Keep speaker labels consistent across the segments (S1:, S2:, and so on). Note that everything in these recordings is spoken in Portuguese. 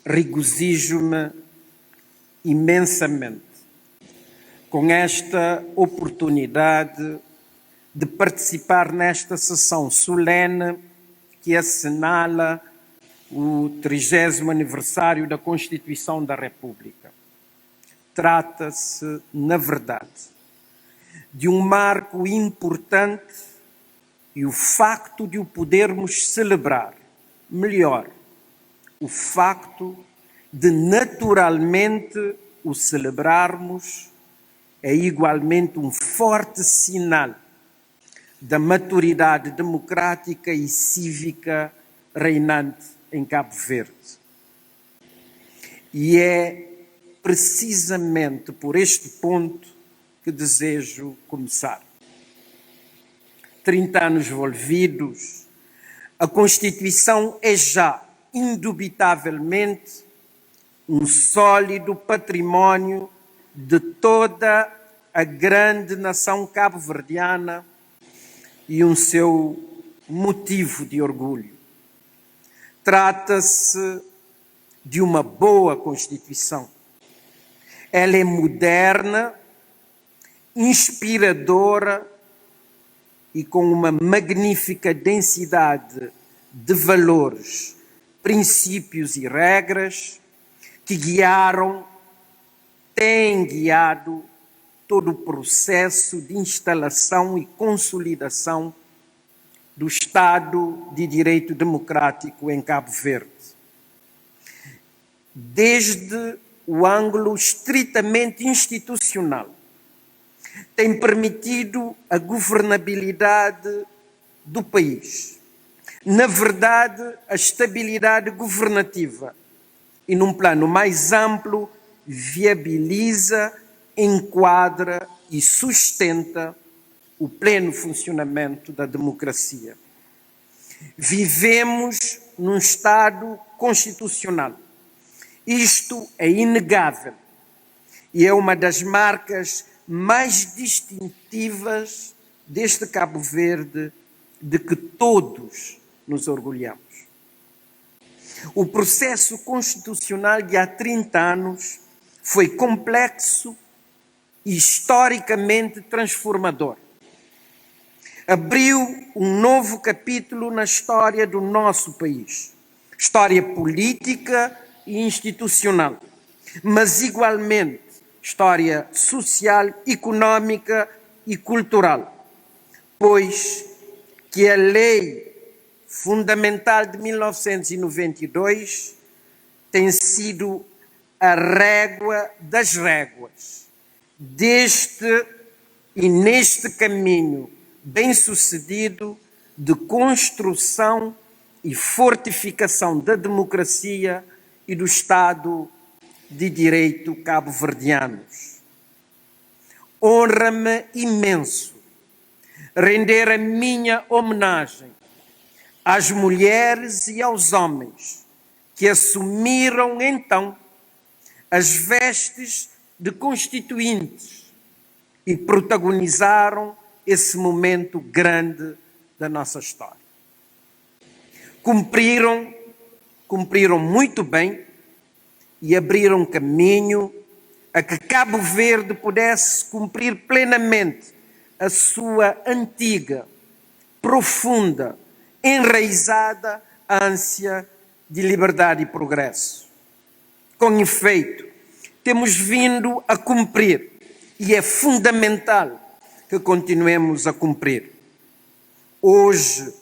S1: Regozijo-me imensamente com esta oportunidade de participar nesta sessão solene que assinala o 30º aniversário da Constituição da República. Trata-se, na verdade, de um marco importante e o facto de o podermos celebrar, melhor, o facto de naturalmente o celebrarmos é igualmente um forte sinal da maturidade democrática e cívica reinante em Cabo Verde. E é precisamente por este ponto que desejo começar. 30 anos envolvidos, a Constituição é já, indubitavelmente, um sólido património de toda a grande nação cabo-verdiana e um seu motivo de orgulho. Trata-se de uma boa Constituição. Ela é moderna, inspiradora e com uma magnífica densidade de valores, princípios e regras que têm guiado todo o processo de instalação e consolidação do Estado de Direito Democrático em Cabo Verde. Desde o ângulo estritamente institucional, tem permitido a governabilidade do país. Na verdade, a estabilidade governativa e, num plano mais amplo, viabiliza, enquadra e sustenta o pleno funcionamento da democracia. Vivemos num Estado constitucional. Isto é inegável e é uma das marcas mais distintivas deste Cabo Verde, de que todos nos orgulhamos. O processo constitucional de há 30 anos foi complexo e historicamente transformador. Abriu um novo capítulo na história do nosso país, história política e institucional, mas igualmente história social, econômica e cultural, pois que a Lei Fundamental de 1992 tem sido a régua das réguas deste e neste caminho bem-sucedido de construção e fortificação da democracia e do Estado de Direito cabo-verdianos. Honra-me imenso render a minha homenagem às mulheres e aos homens que assumiram então as vestes de constituintes e protagonizaram esse momento grande da nossa história. Cumpriram muito bem e abriram caminho a que Cabo Verde pudesse cumprir plenamente a sua antiga, profunda, enraizada ânsia de liberdade e progresso. Com efeito, temos vindo a cumprir e é fundamental que continuemos a cumprir. Hoje,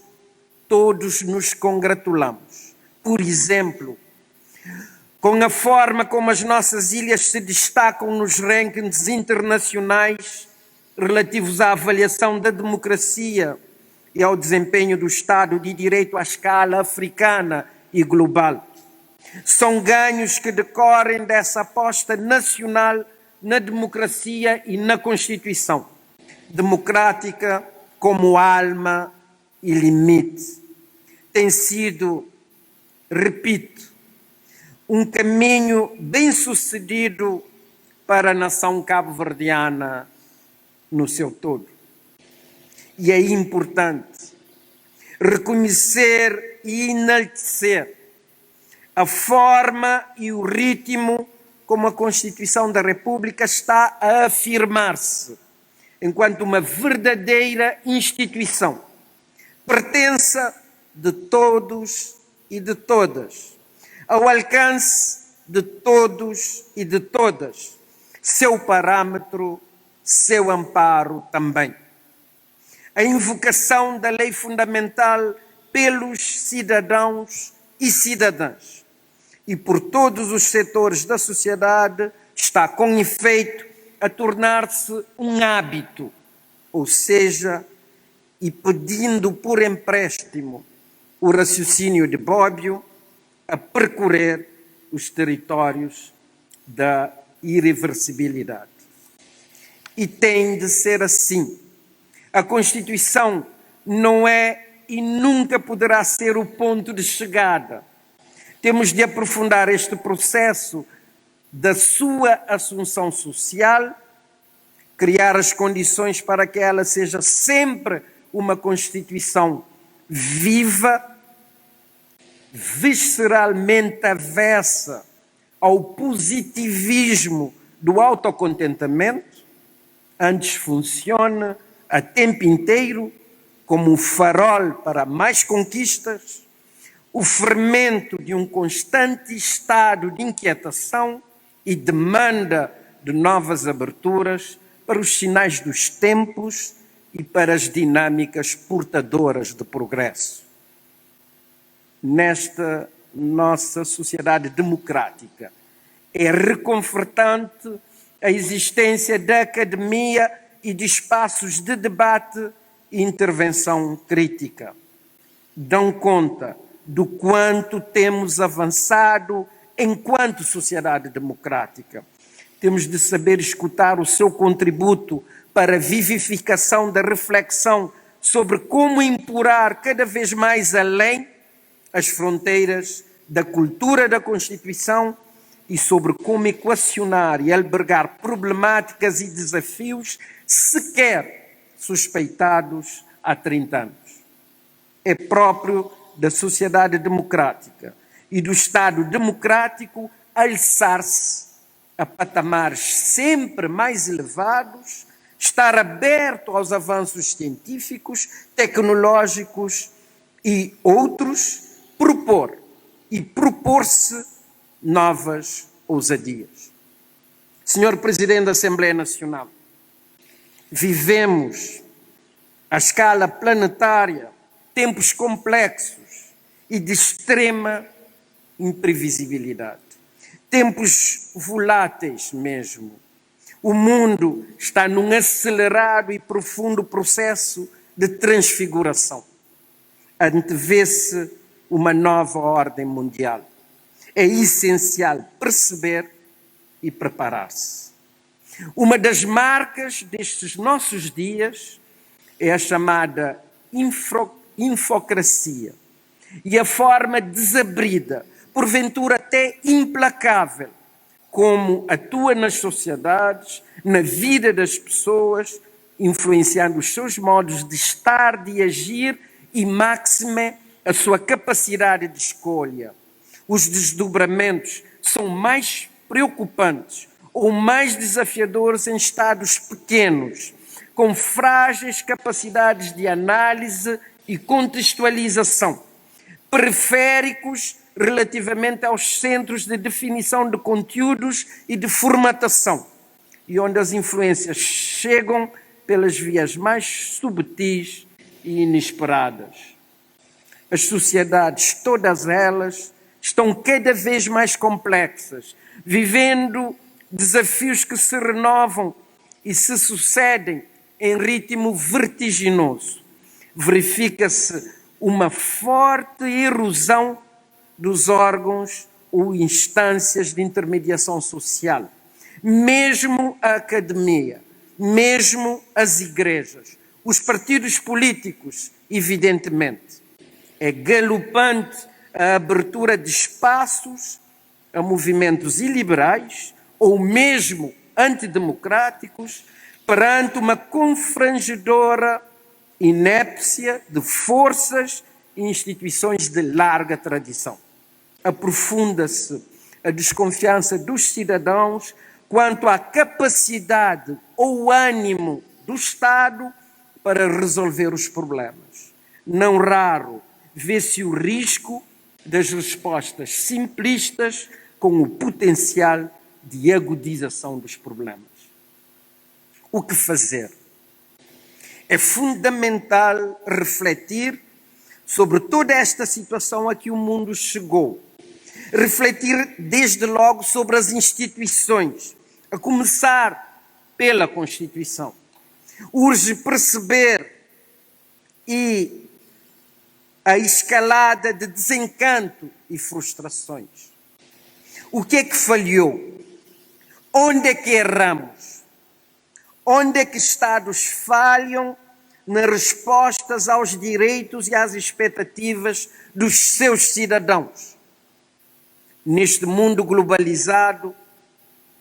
S1: todos nos congratulamos, por exemplo, com a forma como as nossas ilhas se destacam nos rankings internacionais relativos à avaliação da democracia e ao desempenho do Estado de Direito à escala africana e global. São ganhos que decorrem dessa aposta nacional na democracia e na Constituição, democrática como alma e limite. Tem sido, repito, um caminho bem-sucedido para a nação cabo-verdiana no seu todo. E é importante reconhecer e enaltecer a forma e o ritmo como a Constituição da República está a afirmar-se enquanto uma verdadeira instituição, pertença de todos e de todas, ao alcance de todos e de todas, seu parâmetro, seu amparo também. A invocação da lei fundamental pelos cidadãos e cidadãs e por todos os setores da sociedade está, com efeito, a tornar-se um hábito, ou seja, e pedindo por empréstimo o raciocínio de Bobbio, a percorrer os territórios da irreversibilidade. E tem de ser assim. A Constituição não é e nunca poderá ser o ponto de chegada. Temos de aprofundar este processo da sua assunção social, criar as condições para que ela seja sempre uma Constituição viva, visceralmente avessa ao positivismo do autocontentamento, antes funciona a tempo inteiro como um farol para mais conquistas, o fermento de um constante estado de inquietação e demanda de novas aberturas para os sinais dos tempos e para as dinâmicas portadoras de progresso. Nesta nossa sociedade democrática, é reconfortante a existência da academia e de espaços de debate e intervenção crítica. Dão conta do quanto temos avançado enquanto sociedade democrática. Temos de saber escutar o seu contributo para a vivificação da reflexão sobre como empurrar cada vez mais além as fronteiras da cultura da Constituição e sobre como equacionar e albergar problemáticas e desafios sequer suspeitados há 30 anos. É próprio da sociedade democrática e do Estado democrático alçar-se a patamares sempre mais elevados, estar aberto aos avanços científicos, tecnológicos e outros, propor e propor-se novas ousadias. Senhor Presidente da Assembleia Nacional, vivemos à escala planetária tempos complexos e de extrema imprevisibilidade. Tempos voláteis mesmo. O mundo está num acelerado e profundo processo de transfiguração. Antevê-se uma nova ordem mundial. É essencial perceber e preparar-se. Uma das marcas destes nossos dias é a chamada infocracia e a forma desabrida, porventura até implacável, como atua nas sociedades, na vida das pessoas, influenciando os seus modos de estar, de agir e, máxime, a sua capacidade de escolha. Os desdobramentos são mais preocupantes ou mais desafiadores em estados pequenos, com frágeis capacidades de análise e contextualização, periféricos relativamente aos centros de definição de conteúdos e de formatação, e onde as influências chegam pelas vias mais subtis e inesperadas. As sociedades, todas elas, estão cada vez mais complexas, vivendo desafios que se renovam e se sucedem em ritmo vertiginoso. Verifica-se uma forte erosão dos órgãos ou instâncias de intermediação social. Mesmo a academia, mesmo as igrejas, os partidos políticos, evidentemente. É galopante a abertura de espaços a movimentos iliberais ou mesmo antidemocráticos perante uma confrangedora inépcia de forças e instituições de larga tradição. Aprofunda-se a desconfiança dos cidadãos quanto à capacidade ou ânimo do Estado para resolver os problemas. Não raro vê-se o risco das respostas simplistas com o potencial de agudização dos problemas. O que fazer? É fundamental refletir sobre toda esta situação a que o mundo chegou. Refletir desde logo sobre as instituições, a começar pela Constituição. Urge perceber a escalada de desencanto e frustrações. O que é que falhou? Onde é que erramos? Onde é que Estados falham nas respostas aos direitos e às expectativas dos seus cidadãos? Neste mundo globalizado,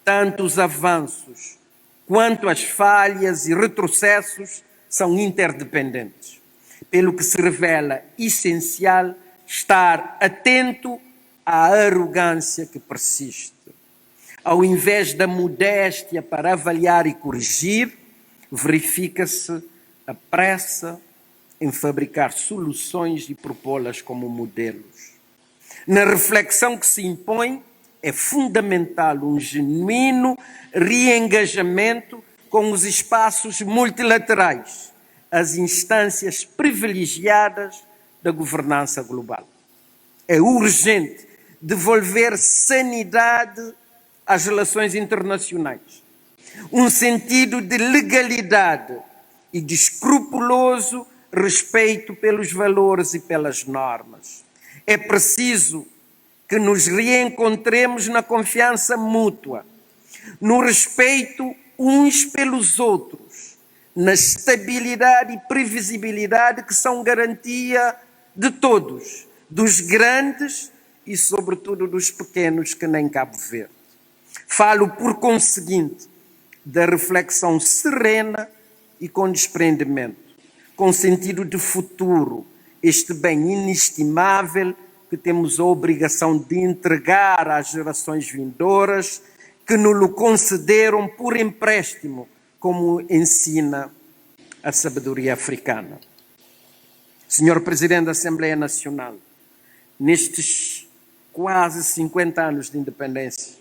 S1: tanto os avanços quanto as falhas e retrocessos são interdependentes, pelo que se revela essencial estar atento à arrogância que persiste. Ao invés da modéstia para avaliar e corrigir, verifica-se a pressa em fabricar soluções e propô-las como modelos. Na reflexão que se impõe, é fundamental um genuíno reengajamento com os espaços multilaterais, as instâncias privilegiadas da governança global. É urgente devolver sanidade às relações internacionais, um sentido de legalidade e de escrupuloso respeito pelos valores e pelas normas. É preciso que nos reencontremos na confiança mútua, no respeito uns pelos outros, na estabilidade e previsibilidade que são garantia de todos, dos grandes e, sobretudo, dos pequenos que nem Cabo Verde. Falo, por conseguinte, da reflexão serena e com desprendimento, com sentido de futuro, este bem inestimável que temos a obrigação de entregar às gerações vindouras que nos concederam por empréstimo, como ensina a sabedoria africana. Senhor Presidente da Assembleia Nacional, nestes quase 50 anos de independência,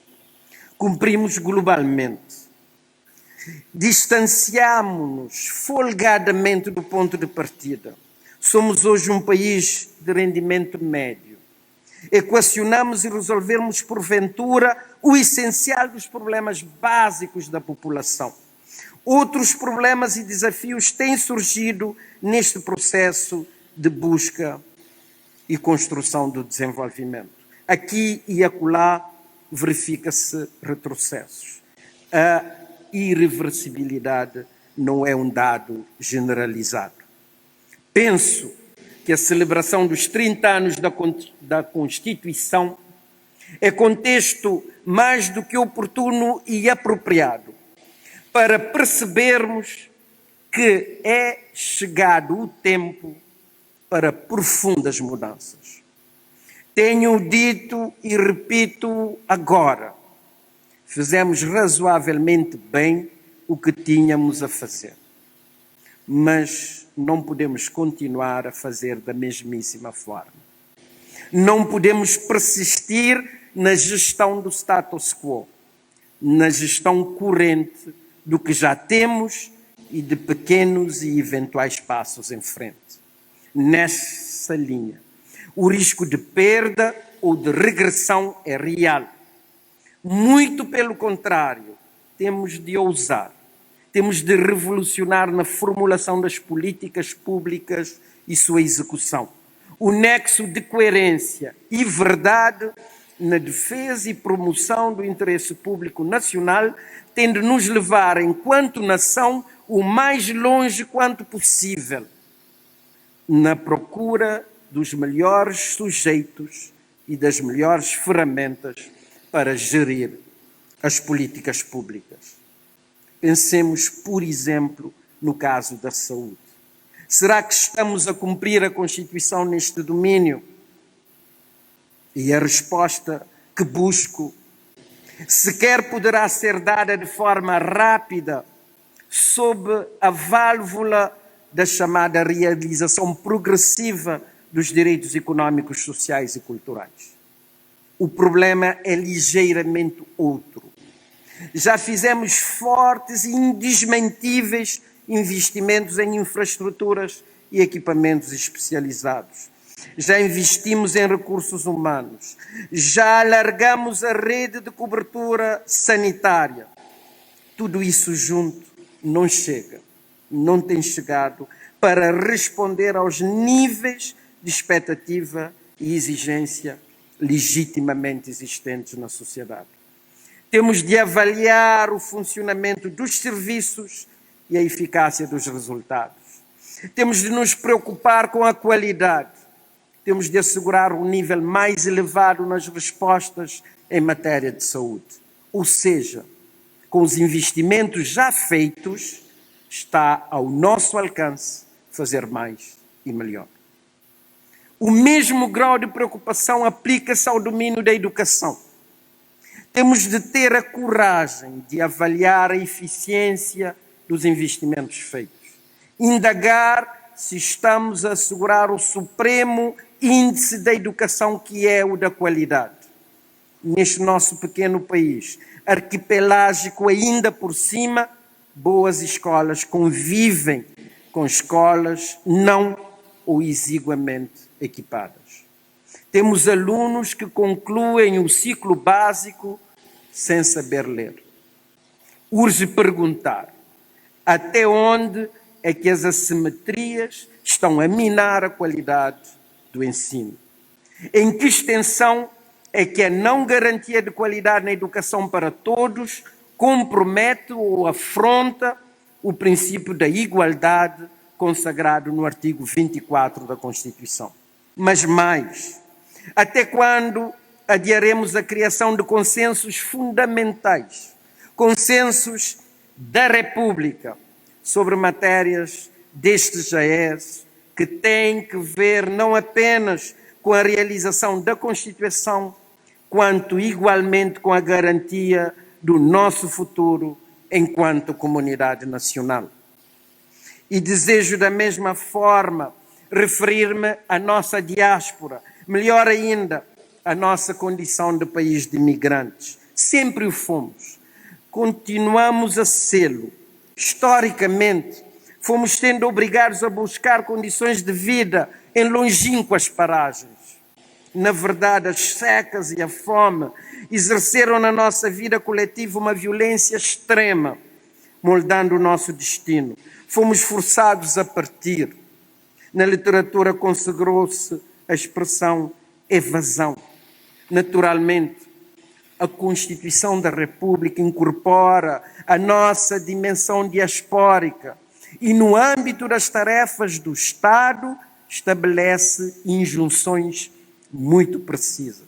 S1: cumprimos globalmente, distanciámo-nos folgadamente do ponto de partida. Somos hoje um país de rendimento médio. Equacionamos e resolvemos, porventura, o essencial dos problemas básicos da população. Outros problemas e desafios têm surgido neste processo de busca e construção do desenvolvimento. Aqui e acolá verifica-se retrocessos. A irreversibilidade não é um dado generalizado. Penso que a celebração dos 30 anos da Constituição é contexto mais do que oportuno e apropriado para percebermos que é chegado o tempo para profundas mudanças. Tenho dito e repito agora, fizemos razoavelmente bem o que tínhamos a fazer, mas não podemos continuar a fazer da mesmíssima forma. Não podemos persistir na gestão do status quo, na gestão corrente do que já temos e de pequenos e eventuais passos em frente. Nessa linha, o risco de perda ou de regressão é real. Muito pelo contrário, temos de ousar, temos de revolucionar na formulação das políticas públicas e sua execução. O nexo de coerência e verdade na defesa e promoção do interesse público nacional tem de nos levar, enquanto nação, o mais longe quanto possível, na procura dos melhores sujeitos e das melhores ferramentas para gerir as políticas públicas. Pensemos, por exemplo, no caso da saúde. Será que estamos a cumprir a Constituição neste domínio? E a resposta que busco sequer poderá ser dada de forma rápida sob a válvula da chamada realização progressiva dos direitos econômicos, sociais e culturais. O problema é ligeiramente outro. Já fizemos fortes e indesmentíveis investimentos em infraestruturas e equipamentos especializados. Já investimos em recursos humanos. Já alargamos a rede de cobertura sanitária. Tudo isso junto não chega, não tem chegado para responder aos níveis de expectativa e exigência legitimamente existentes na sociedade. Temos de avaliar o funcionamento dos serviços e a eficácia dos resultados. Temos de nos preocupar com a qualidade. Temos de assegurar um nível mais elevado nas respostas em matéria de saúde. Ou seja, com os investimentos já feitos, está ao nosso alcance fazer mais e melhor. O mesmo grau de preocupação aplica-se ao domínio da educação. Temos de ter a coragem de avaliar a eficiência dos investimentos feitos. Indagar se estamos a assegurar o supremo índice da educação, que é o da qualidade. Neste nosso pequeno país, arquipelágico ainda por cima, boas escolas convivem com escolas não ou exiguamente equipadas. Temos alunos que concluem o ciclo básico sem saber ler. Urge perguntar até onde é que as assimetrias estão a minar a qualidade do ensino. Em que extensão é que a não garantia de qualidade na educação para todos compromete ou afronta o princípio da igualdade consagrado no artigo 24 da Constituição. Mas mais, até quando adiaremos a criação de consensos fundamentais, consensos da República sobre matérias deste JES, que têm que ver não apenas com a realização da Constituição, quanto igualmente com a garantia do nosso futuro enquanto comunidade nacional. E desejo da mesma forma referir-me à nossa diáspora, melhor ainda, à nossa condição de país de imigrantes. Sempre o fomos, continuamos a sê-lo. Historicamente, fomos sendo obrigados a buscar condições de vida em longínquas paragens. Na verdade, as secas e a fome exerceram na nossa vida coletiva uma violência extrema, moldando o nosso destino. Fomos forçados a partir. Na literatura consagrou-se a expressão evasão. Naturalmente, a Constituição da República incorpora a nossa dimensão diaspórica e, no âmbito das tarefas do Estado, estabelece injunções muito precisas.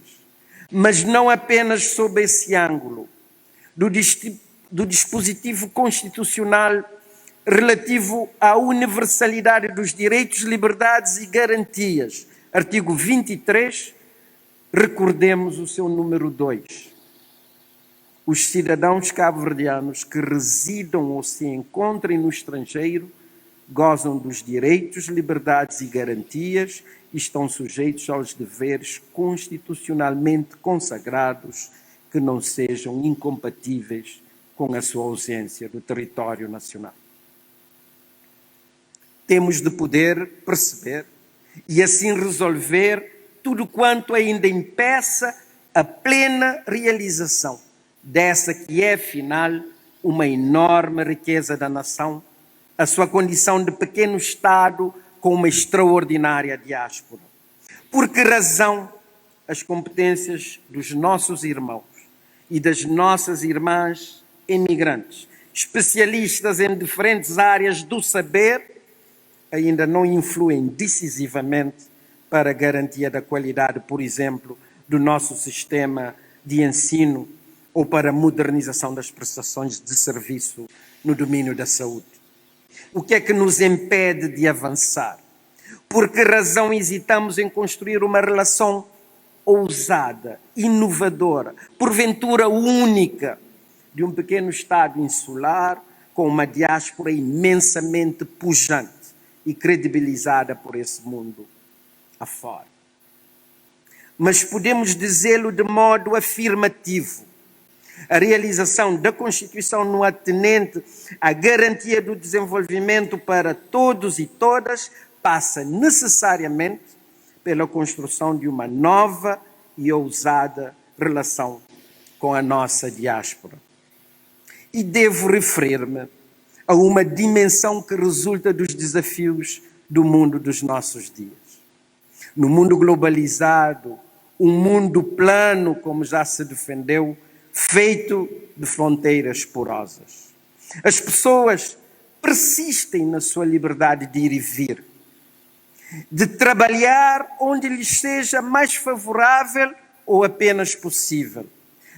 S1: Mas não apenas sob esse ângulo do dispositivo constitucional relativo à universalidade dos direitos, liberdades e garantias. Artigo 23, recordemos o seu número 2. Os cidadãos cabo-verdianos que residam ou se encontrem no estrangeiro gozam dos direitos, liberdades e garantias e estão sujeitos aos deveres constitucionalmente consagrados que não sejam incompatíveis com a sua ausência do território nacional. Temos de poder perceber e assim resolver tudo quanto ainda impeça a plena realização dessa que é, afinal, uma enorme riqueza da nação, a sua condição de pequeno Estado com uma extraordinária diáspora. Por que razão as competências dos nossos irmãos e das nossas irmãs emigrantes, especialistas em diferentes áreas do saber, ainda não influem decisivamente para a garantia da qualidade, por exemplo, do nosso sistema de ensino ou para a modernização das prestações de serviço no domínio da saúde? O que é que nos impede de avançar? Por que razão hesitamos em construir uma relação ousada, inovadora, porventura única, de um pequeno Estado insular com uma diáspora imensamente pujante e credibilizada por esse mundo afora. Mas podemos dizê-lo de modo afirmativo. A realização da Constituição no atinente à garantia do desenvolvimento para todos e todas passa necessariamente pela construção de uma nova e ousada relação com a nossa diáspora. E devo referir-me a uma dimensão que resulta dos desafios do mundo dos nossos dias. No mundo globalizado, um mundo plano, como já se defendeu, feito de fronteiras porosas. As pessoas persistem na sua liberdade de ir e vir, de trabalhar onde lhes seja mais favorável ou apenas possível.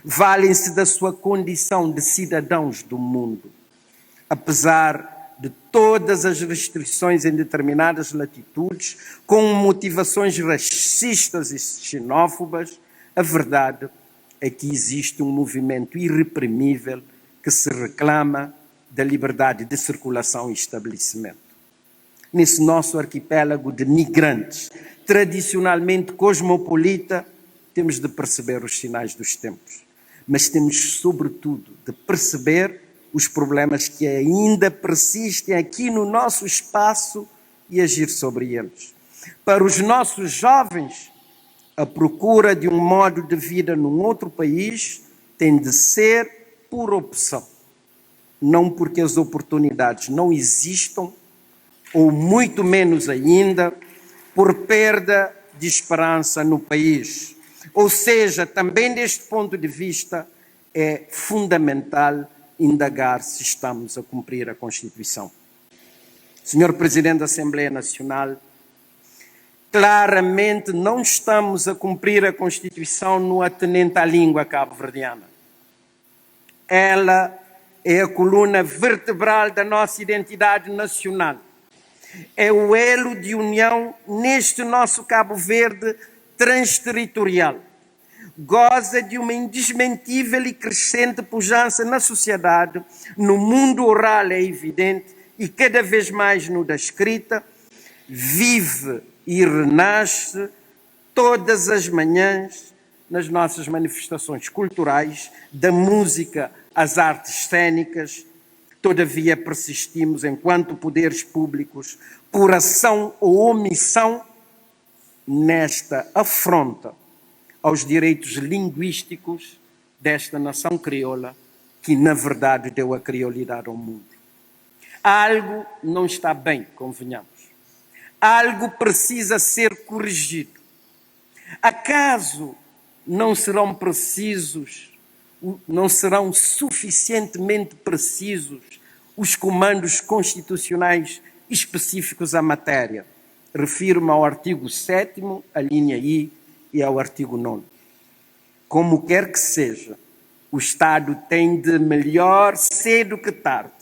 S1: Valem-se da sua condição de cidadãos do mundo. Apesar de todas as restrições em determinadas latitudes, com motivações racistas e xenófobas, a verdade é que existe um movimento irreprimível que se reclama da liberdade de circulação e estabelecimento. Nesse nosso arquipélago de migrantes, tradicionalmente cosmopolita, temos de perceber os sinais dos tempos, mas temos, sobretudo, de perceber os problemas que ainda persistem aqui no nosso espaço e agir sobre eles. Para os nossos jovens, a procura de um modo de vida num outro país tem de ser por opção, não porque as oportunidades não existam, ou muito menos ainda, por perda de esperança no país. Ou seja, também deste ponto de vista, é fundamental indagar se estamos a cumprir a Constituição. Senhor Presidente da Assembleia Nacional, claramente não estamos a cumprir a Constituição no atinente à língua cabo-verdiana. Ela é a coluna vertebral da nossa identidade nacional. É o elo de união neste nosso Cabo Verde transterritorial. Goza de uma indesmentível e crescente pujança na sociedade, no mundo oral é evidente e cada vez mais no da escrita, vive e renasce todas as manhãs nas nossas manifestações culturais, da música às artes cênicas. Todavia persistimos enquanto poderes públicos, por ação ou omissão, nesta afronta aos direitos linguísticos desta nação crioula, que na verdade deu a criolidade ao mundo. Algo não está bem, convenhamos. Algo precisa ser corrigido. Acaso não serão suficientemente precisos os comandos constitucionais específicos à matéria? Refiro-me ao artigo 7º, a linha I, e ao artigo 9º. Como quer que seja, o Estado tem de, melhor cedo que tarde,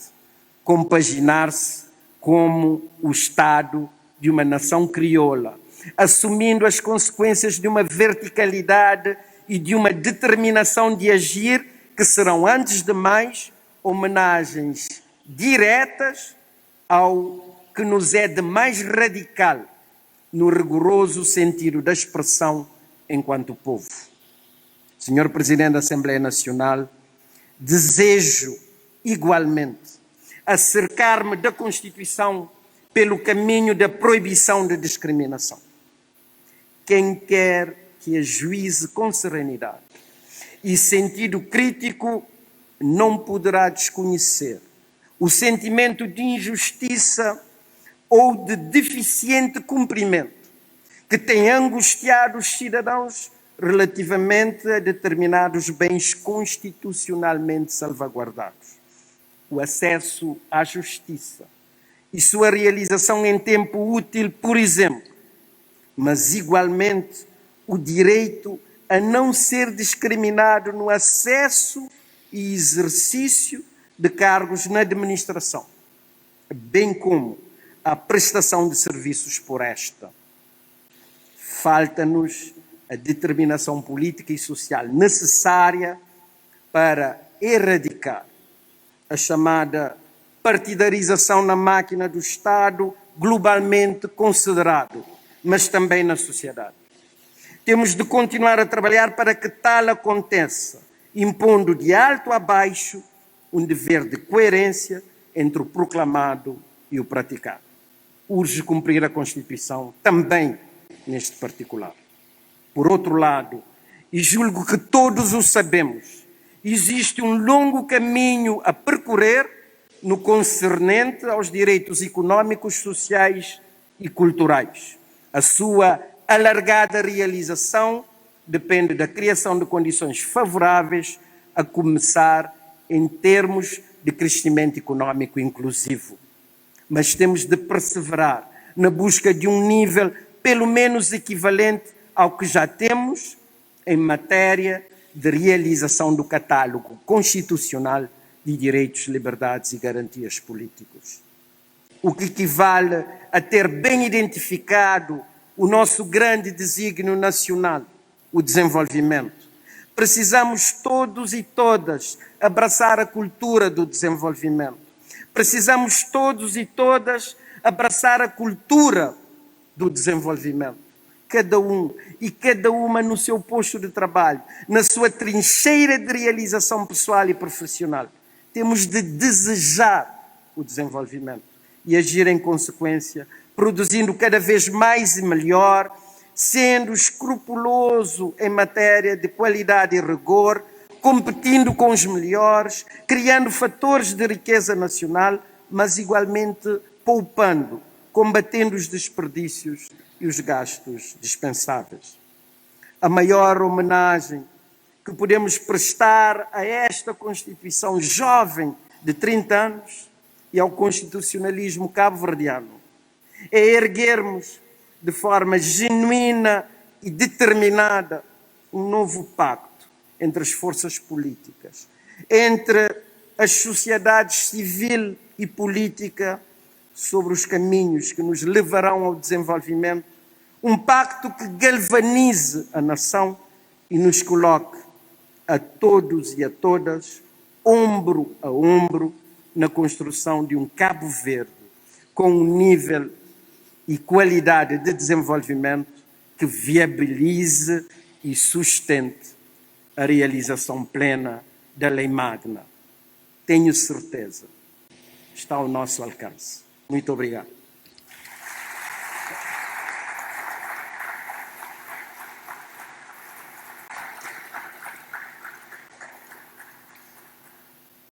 S1: compaginar-se como o Estado de uma nação crioula, assumindo as consequências de uma verticalidade e de uma determinação de agir que serão, antes de mais, homenagens diretas ao que nos é de mais radical no rigoroso sentido da expressão enquanto povo. Senhor Presidente da Assembleia Nacional, desejo igualmente acercar-me da Constituição pelo caminho da proibição da discriminação. Quem quer que ajuize com serenidade e sentido crítico não poderá desconhecer o sentimento de injustiça ou de deficiente cumprimento que tem angustiado os cidadãos relativamente a determinados bens constitucionalmente salvaguardados. O acesso à justiça e sua realização em tempo útil, por exemplo, mas igualmente o direito a não ser discriminado no acesso e exercício de cargos na administração, bem como a prestação de serviços por esta. Falta-nos a determinação política e social necessária para erradicar a chamada partidarização na máquina do Estado, globalmente considerado, mas também na sociedade. Temos de continuar a trabalhar para que tal aconteça, impondo de alto a baixo um dever de coerência entre o proclamado e o praticado. Urge cumprir a Constituição também neste particular. Por outro lado, e julgo que todos o sabemos, existe um longo caminho a percorrer no concernente aos direitos económicos, sociais e culturais. A sua alargada realização depende da criação de condições favoráveis, a começar em termos de crescimento económico inclusivo. Mas temos de perseverar na busca de um nível pelo menos equivalente ao que já temos em matéria de realização do catálogo constitucional de direitos, liberdades e garantias políticos. O que equivale a ter bem identificado o nosso grande desígnio nacional, o desenvolvimento. Precisamos todos e todas abraçar a cultura do desenvolvimento. Precisamos todos e todas abraçar a cultura do desenvolvimento. Cada um e cada uma no seu posto de trabalho, na sua trincheira de realização pessoal e profissional. Temos de desejar o desenvolvimento e agir em consequência, produzindo cada vez mais e melhor, sendo escrupuloso em matéria de qualidade e rigor, competindo com os melhores, criando fatores de riqueza nacional, mas igualmente poupando, combatendo os desperdícios e os gastos dispensáveis. A maior homenagem que podemos prestar a esta Constituição jovem de 30 anos e ao constitucionalismo cabo-verdiano é erguermos de forma genuína e determinada um novo pacto entre as forças políticas, entre as sociedades civil e política sobre os caminhos que nos levarão ao desenvolvimento, um pacto que galvanize a nação e nos coloque a todos e a todas, ombro a ombro, na construção de um Cabo Verde com um nível e qualidade de desenvolvimento que viabilize e sustente a realização plena da Lei Magna. Tenho certeza, está ao nosso alcance. Muito obrigado.